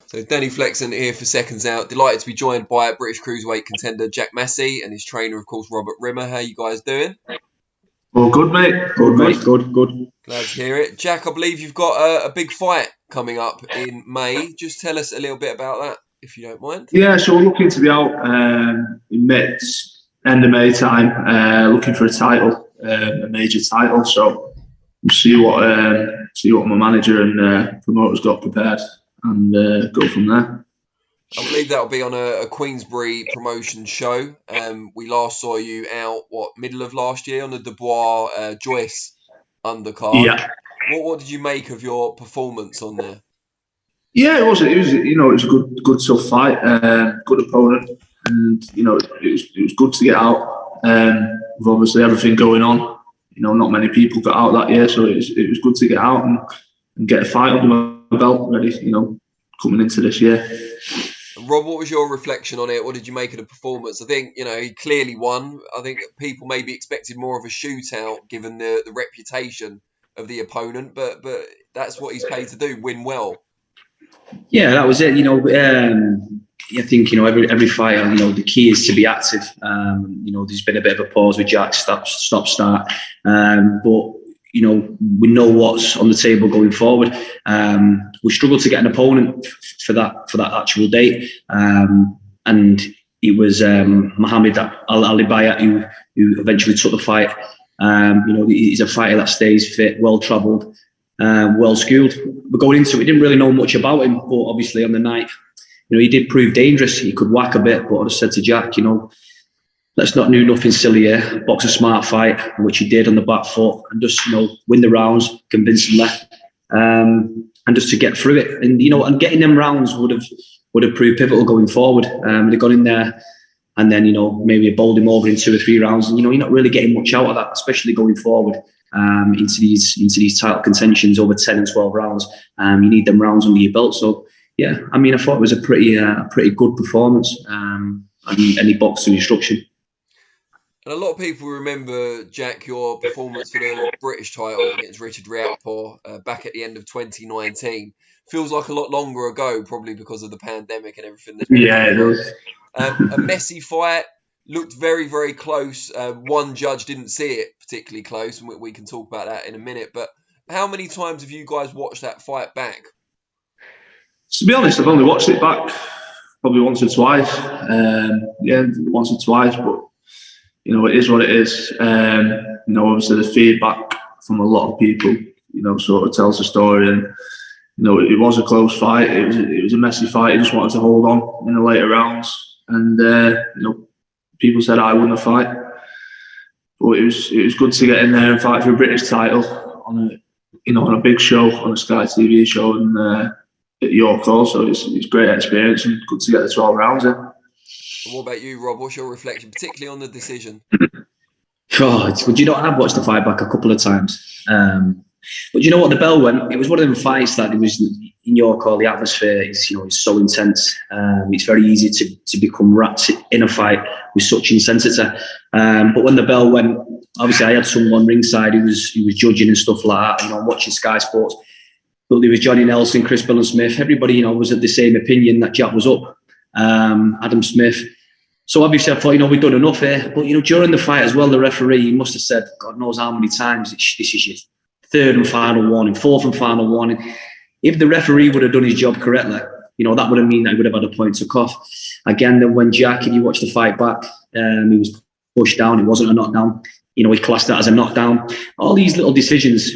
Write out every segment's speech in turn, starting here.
So Danny Flexen here for Seconds Out. Delighted to be joined by British Cruiserweight contender Jack Massey and his trainer, of course, Robert Rimmer. How you guys doing? All good, mate. Good, mate. Good. Glad to hear it. Jack, I believe you've got a big fight coming up in May. Just tell us a little bit about that, if you don't mind. Yeah, so we're looking to be out in May, end of May time, looking for a title, a major title. So we'll see what my manager and promoters got prepared, and go from there. I believe that'll be on a Queensbury promotion show. We last saw you out, middle of last year on the Dubois Joyce undercard. Yeah. What did you make of your performance on there? Yeah, it was a good tough fight, good opponent, and it was good to get out. With obviously everything going on, not many people got out that year, so it was good to get out and get a fight under my belt ready, coming into this year. Rob, what was your reflection on it? What did you make of the performance? I think, he clearly won. I think people maybe expected more of a shootout given the reputation of the opponent, but that's what he's paid to do, win well. Yeah, that was it. I think, every fighter, the key is to be active. There's been a bit of a pause with Jack, stop, start. But we know what's on the table going forward. We struggled to get an opponent for that actual date, and it was Mohammed Ali Bayat who eventually took the fight. He's a fighter that stays fit, well travelled, well schooled. But going into it, we didn't really know much about him. But obviously on the night, he did prove dangerous. He could whack a bit. But I just said to Jack, let's not do nothing silly here. Box a smart fight, which he did on the back foot, and just win the rounds convincingly, and just to get through it. And getting them rounds would have proved pivotal going forward. They got in there, and then maybe bowled him over in 2 or 3 rounds. And you're not really getting much out of that, especially going forward into these title contentions over 10 and 12 rounds. You need them rounds under your belt. So yeah, I thought it was a pretty good performance, and he boxed to instruction. And a lot of people remember, Jack, your performance for the British title against Richard Riakporhe back at the end of 2019. Feels like a lot longer ago, probably because of the pandemic and everything. Yeah, it does. A messy fight, looked very, very close. One judge didn't see it particularly close, and we can talk about that in a minute. But how many times have you guys watched that fight back? To be honest, I've only watched it back probably once or twice. Once or twice, but it is what it is. Obviously the feedback from a lot of people, sort of tells the story. And it was a close fight. It was a messy fight. He just wanted to hold on in the later rounds, and people said I won the fight. But it was good to get in there and fight for a British title on a big show, on a Sky TV show, and at York also. It's great experience and good to get the 12 rounds in. What about you, Rob? What's your reflection, particularly on the decision? I've watched the fight back a couple of times. But you know what? The bell went. It was one of them fights that it was in York. All the atmosphere is so intense. It's very easy to become wrapped in a fight with such intensity. But when the bell went, obviously I had someone ringside who was judging and stuff like that. Watching Sky Sports. But there was Johnny Nelson, Chris Billam-Smith. Everybody, was of the same opinion that Jack was up. Adam Smith. So obviously I thought, we've done enough here. But, during the fight as well, the referee must have said, God knows how many times, this is your 3rd and final warning, 4th and final warning. If the referee would have done his job correctly, that would have meant that he would have had a point took off. Again, then when Jack, if you watch the fight back, he was pushed down. It wasn't a knockdown. He classed that as a knockdown. All these little decisions,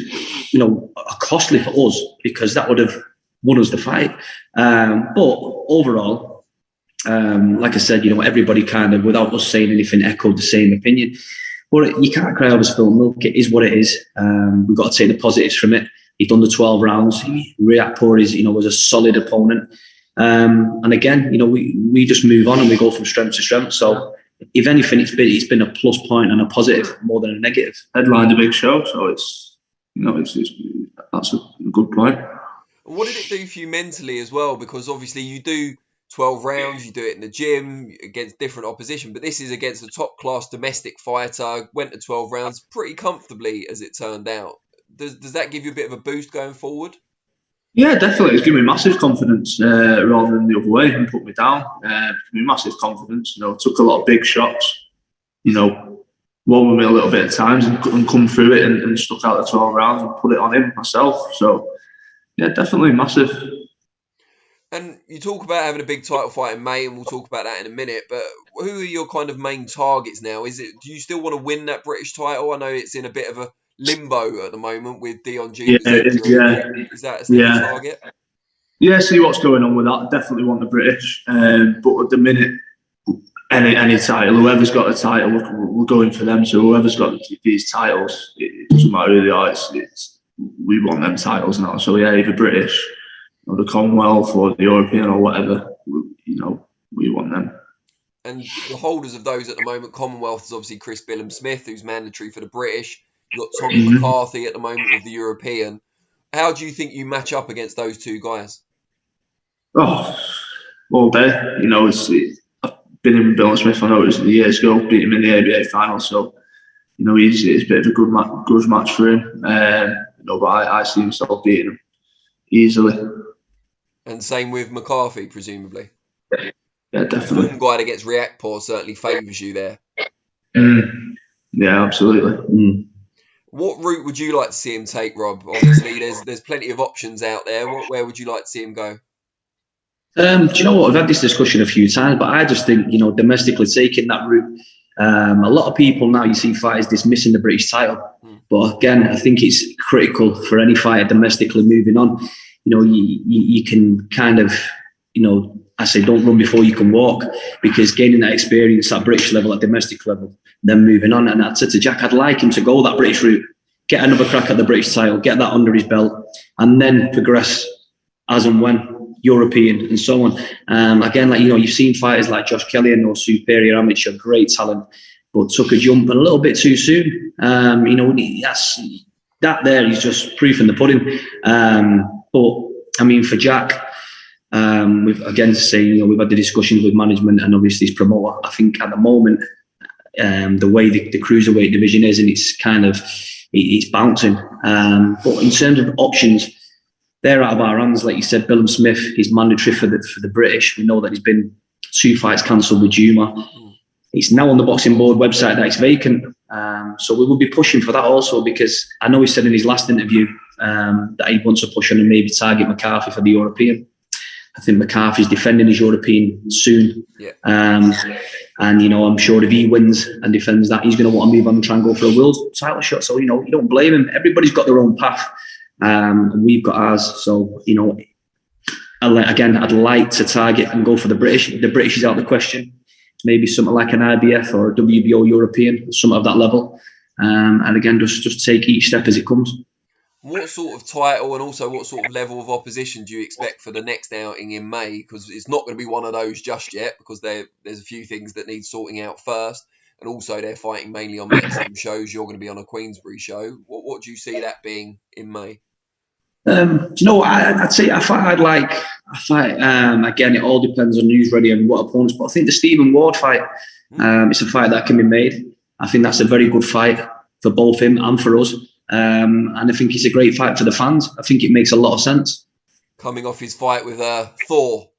are costly for us because that would have won us the fight. But overall, like I said, everybody kind of, without us saying anything, echoed the same opinion. But you can't cry over spilled milk. It is what it is. We've got to take the positives from it. He's done the 12 rounds. Riakporhe was a solid opponent. And again, we just move on and we go from strength to strength. So if anything, it's been a plus point and a positive more than a negative. Headlined a big show, so that's a good point. What did it do for you mentally as well? Because obviously you do 12 rounds, you do it in the gym against different opposition, but this is against a top-class domestic fighter, went to 12 rounds pretty comfortably as it turned out. Does that give you a bit of a boost going forward? Yeah, definitely. It's given me massive confidence rather than the other way and put me down. It's given me massive confidence. Took a lot of big shots. Won with me a little bit at times and come through it and stuck out the 12 rounds and put it on him myself. So, yeah, definitely massive. And you talk about having a big title fight in May, and we'll talk about that in a minute. But who are your kind of main targets now? Do you still want to win that British title? I know it's in a bit of a limbo at the moment with Dion Junior's injury. Is that still a target? Yeah, see what's going on with that. Definitely want the British, but at the minute, any title, whoever's got a title, we're going for them. So whoever's got these titles, it doesn't matter who they are. We want them titles now. So yeah, either British or the Commonwealth or the European or whatever, we want them. And the holders of those at the moment, Commonwealth is obviously Chris Billam-Smith, who's mandatory for the British. You've got Tommy McCarthy at the moment with the European. How do you think you match up against those two guys? Oh, all day. I've been in with Billam-Smith, I know it was years ago, beat him in the ABA final. So, it's a bit of a good match for him. But I see myself beating him easily. And same with McCarthy, presumably. Yeah, definitely. The guy that gets Reactpor certainly favours you there. Yeah, absolutely. What route would you like to see him take, Rob? Obviously, there's plenty of options out there. Where would you like to see him go? Do you know what? I've had this discussion a few times, but I just think, domestically taking that route, a lot of people now, you see fighters dismissing the British title. But again, I think it's critical for any fighter domestically moving on. You can kind of, I say don't run before you can walk, because gaining that experience at British level, at domestic level, then moving on. And I said to Jack, I'd like him to go that British route, get another crack at the British title, get that under his belt, and then progress as and when European and so on. Again, you've seen fighters like Josh Kelly, and no superior amateur, great talent, but took a jump and a little bit too soon. That there is just proof in the pudding. But I mean, for Jack, we've again saying, we've had the discussions with management and obviously his promoter. I think at the moment, the way the cruiserweight division is, and it's bouncing. But in terms of options, they're out of our hands. Like you said, Billam-Smith is mandatory for the British. We know that he's been 2 fights cancelled with Juma. It's now on the Boxing Board website that it's vacant. So we will be pushing for that also, because I know he said in his last interview that he wants to push on and maybe target McCarthy for the European. I think McCarthy's defending his European soon. Yeah. And, I'm sure if he wins and defends that, he's going to want to move on and try and go for a world title shot. So, you don't blame him. Everybody's got their own path. And we've got ours. So, again, I'd like to target and go for the British. The British is out of the question. Maybe something like an IBF or a WBO European, something of that level. And again, just take each step as it comes. What sort of title and also what sort of level of opposition do you expect for the next outing in May? Because it's not going to be one of those just yet, because there's a few things that need sorting out first. And also they're fighting mainly on maximum shows. You're going to be on a Queensbury show. What do you see that being in May? I'd say a fight again, it all depends on who's ready and what opponents, but I think the Stephen Ward fight, it's a fight that can be made. I think that's a very good fight for both him and for us. And I think it's a great fight for the fans. I think it makes a lot of sense. Coming off his fight with Thor.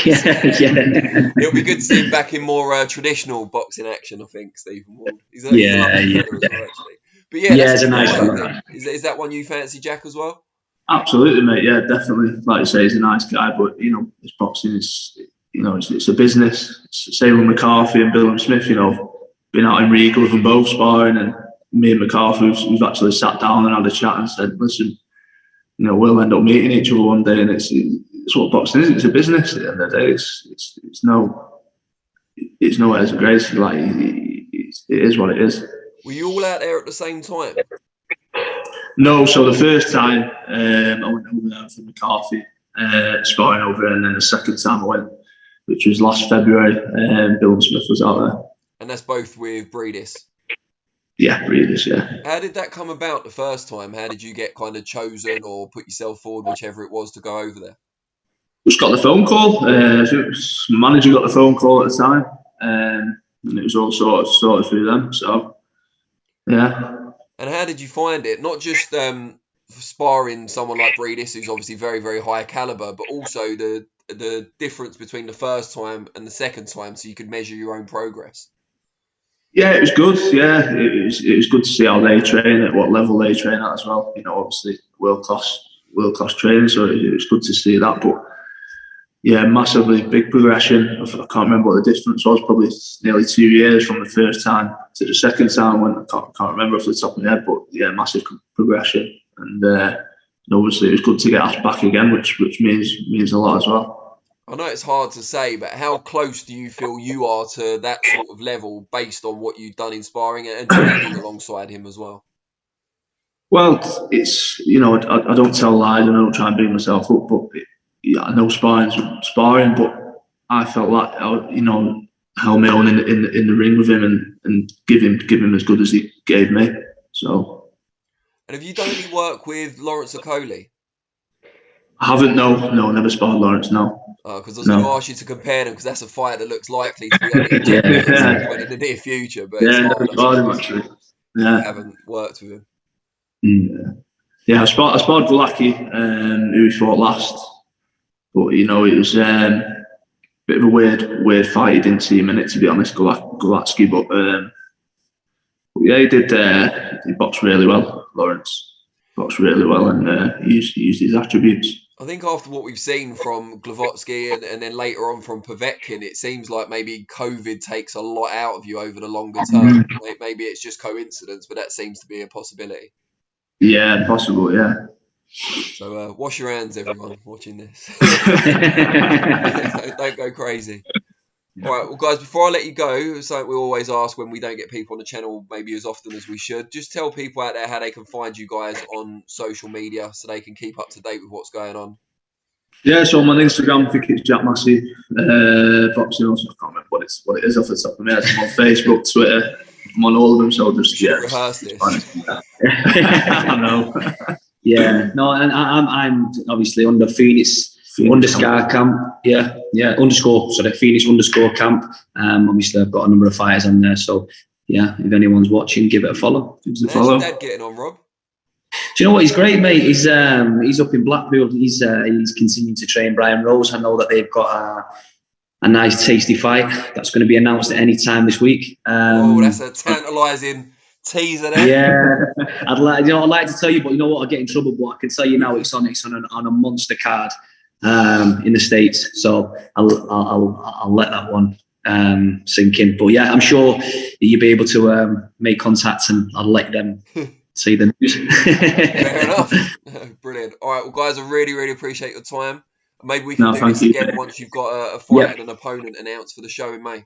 yeah. It'll be good to see him back in more traditional boxing action, I think, Stephen Ward. He's a lovely fella as well, actually. But it's a nice fella. Is that one you fancy, Jack, as well? Absolutely, mate. Yeah, definitely. Like you say, he's a nice guy, but this boxing is, it's a business. Same with McCarthy and Billam-Smith. Been out in Riga with them both sparring, and me and McCarthy, we've actually sat down and had a chat and said, listen, we'll end up meeting each other one day, and it's what boxing is. It's a business. At the end of the day, it's nowhere as a grace. Like it is what it is. Were you all out there at the same time? No, so the first time I went over there for McCarthy, sparring over there, and then the second time I went, which was last February, Billam-Smith was out there. And that's both with Breedis? Yeah, Breedis, yeah. How did that come about the first time? How did you get kind of chosen or put yourself forward, whichever it was, to go over there? Just got the phone call. My manager got the phone call at the time, and it was all sorted through them, so... Yeah. And how did you find it? Not just sparring someone like Breedis, who's obviously very, very high caliber, but also the difference between the first time and the second time, so you could measure your own progress? Yeah, it was good. Yeah, it was good to see how they train, at what level they train at as well. You know, obviously world class training, so it was good to see that. But yeah, massively big progression. I can't remember what the difference was. Probably nearly 2 years from the first time to the second time. When I can't remember off the top of my head, but yeah, massive progression. And obviously it was good to get asked back again, which means a lot as well. I know it's hard to say, but how close do you feel you are to that sort of level based on what you've done in sparring and training alongside him as well? Well, it's, you know, I don't tell lies and I don't try and beat myself up, but I know sparring, but I felt like, you know, held my own in the ring with him and give him as good as he gave me. So. And have you done any work with Lawrence Okoli? I haven't, no, never sparred Lawrence, no. Because I was going to ask you to compare them, because that's a fight that looks likely to be on the agenda at some point in the near future. But yeah, never sparred him actually. Yeah, I haven't worked with him. Yeah, I sparred Glacki, who he fought last, but you know it was a bit of a weird fight. He didn't see him in it, to be honest, Glacki, but yeah, he did. He boxed really well, Lawrence. Boxed really well, and he used his attributes. I think after what we've seen from Glavotsky and then later on from Povetkin, it seems like maybe COVID takes a lot out of you over the longer term. Maybe it's just coincidence, but that seems to be a possibility. Yeah, possible, yeah. So wash your hands, everyone, watching this. Don't go crazy. All right, well, guys, before I let you go, something we always ask when we don't get people on the channel maybe as often as we should, just tell people out there how they can find you guys on social media so they can keep up to date with what's going on. Yeah, so I'm on Instagram, I think it's Jack Massey, boxing also, I can't remember what it is off the top of my head. I'm on Facebook, Twitter, I'm on all of them, so just, yeah. Rehearse this. I know. Yeah, no, and I'm obviously under Phoenix _ camp, Phoenix _ camp. Obviously, I've got a number of fighters on there, so yeah, if anyone's watching, give it a follow. How's your dad getting on, Rob? Do you know what? He's great, mate. He's up in Blackpool. He's continuing to train Brian Rose. I know that they've got a nice, tasty fight that's going to be announced at any time this week. That's a tantalising teaser there. Yeah, I'd like to tell you, but you know what? I'll get in trouble. But I can tell you now, it's on a monster card. In the States, so I'll let that one sink in. But yeah, I'm sure you'll be able to make contact, and I'll let them see the news. Fair enough. Brilliant. All right, well, guys, I really, really appreciate your time. Maybe we can do this again once you've got a fight and an opponent announced for the show in May.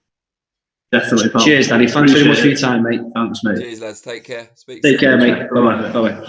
Definitely. Pal. Cheers, Danny. Thanks very much for your time, mate. Thanks, mate. Cheers, lads. Take care. Take care, mate. Bye bye.